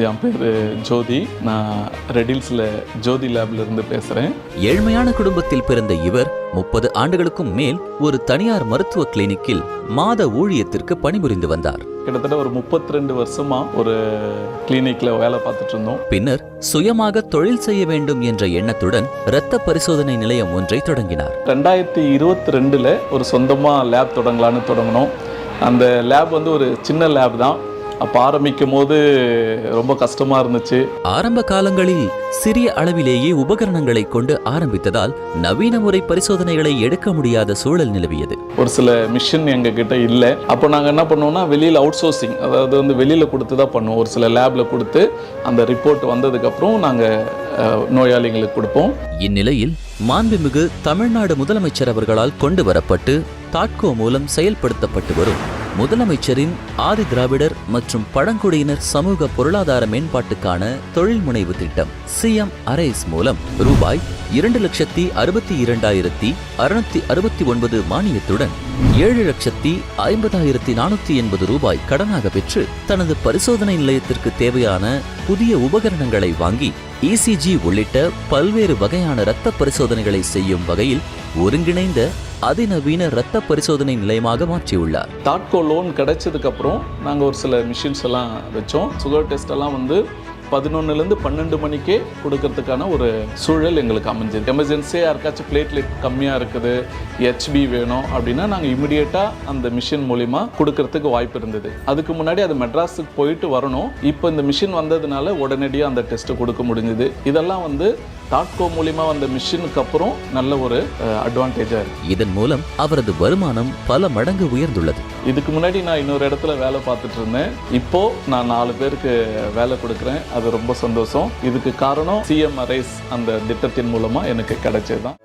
என் பேர் ஜோதி. நான் ரெடில்ஸில் ஜோதி லேப்ல இருந்து பேசுகிறேன். ஏழ்மையான குடும்பத்தில் பிறந்த இவர் 30 ஆண்டுகளுக்கும் மேல் ஒரு தனியார் மருத்துவ கிளினிக்கில் மாத ஊழியத்திற்கு பணிபுரிந்து வந்தார். கிட்டத்தட்ட ஒரு 32 வருஷமா ஒரு கிளினிக்ல வேலை பார்த்துட்டு இருந்தோம். பின்னர் சுயமாக தொழில் செய்ய வேண்டும் என்ற எண்ணத்துடன் இரத்த பரிசோதனை நிலையம் ஒன்றை தொடங்கினார். 2022 ஒரு சொந்தமா லேப் தொடங்கணும். அந்த லேப் ஒரு சின்ன லேப் தான். அப்போ ஆரம்பிக்கும் போது ரொம்ப கஷ்டமா இருந்துச்சு. ஆரம்ப காலங்களில் சிறிய அளவிலேயே உபகரணங்களை கொண்டு ஆரம்பித்ததால் நவீன முறை பரிசோதனைகளை எடுக்க முடியாத சூழல் நிலவியது. ஒரு சில மிஷின் எங்க கிட்ட இல்லை. அப்போ நாங்க என்ன பண்ணுவோம்னா வெளியில அவுட் சோர்சிங், அதாவது வெளியில கொடுத்து தான் பண்ணுவோம். ஒரு சில லேப்ல கொடுத்து அந்த ரிப்போர்ட் வந்ததுக்கு அப்புறம் நாங்க நோயாளிகளுக்கு கொடுப்போம். இந்நிலையில் மாண்புமிகு தமிழ்நாடு முதலமைச்சர் அவர்களால் கொண்டு வரப்பட்டு தாட்கோ மூலம் செயல்படுத்தப்பட்டு வரும் முதலமைச்சரின் ஆதி திராவிடர் மற்றும் பழங்குடியினர் சமூக பொருளாதார மேம்பாட்டுக்கான தொழில் முனைவு திட்டம் CM ARISE மூலம் ரூபாய் 2,62,669 மானியத்துடன் 7,50,480 ரூபாய் கடனாக பெற்று தனது பரிசோதனை நிலையத்திற்கு தேவையான புதிய உபகரணங்களை வாங்கி ECG உள்ளிட்ட பல்வேறு வகையான இரத்த பரிசோதனைகளை செய்யும் வகையில் ஒருங்கிணைந்த அதிநவீன இரத்த பரிசோதனை நிலையமாக மாற்றியுள்ளார். தாட்கோ லோன் கிடைச்சதுக்கு அப்புறம் நாங்கள் ஒரு சில மிஷின்ஸ் எல்லாம் வச்சோம். சுகர் டெஸ்ட் எல்லாம் 11லேருந்து 12 மணிக்கே கொடுக்கறதுக்கான ஒரு சூழல் எங்களுக்கு அமைஞ்சது. எமர்ஜென்சியாக யாருக்காச்சும் பிளேட்லெட் கம்மியாக இருக்குது, HB வேணும் அப்படின்னா நாங்கள் இமிடியேட்டாக அந்த மிஷின் மூலிமா கொடுக்கறதுக்கு வாய்ப்பு இருந்தது. அதுக்கு முன்னாடி அது மெட்ராஸுக்கு போயிட்டு வரணும். இப்போ இந்த மிஷின் வந்ததுனால உடனடியாக அந்த டெஸ்ட்டு கொடுக்க முடிஞ்சுது. இதெல்லாம் தாட்கோ மூலிமா வந்த மிஷினுக்கு அப்புறம் நல்ல ஒரு அட்வான்டேஜாக இருக்குது. இதன் மூலம் அவரது வருமானம் பல மடங்கு உயர்ந்துள்ளது. இதுக்கு முன்னாடி நான் இன்னொரு இடத்துல வேலை பார்த்துட்டு இருந்தேன். இப்போ நான் 4 பேருக்கு வேலை கொடுக்குறேன். அது ரொம்ப சந்தோஷம். இதுக்கு காரணம் CM ARISE அந்த திட்டத்தின் மூலமா எனக்கு கிடைச்சது தான்.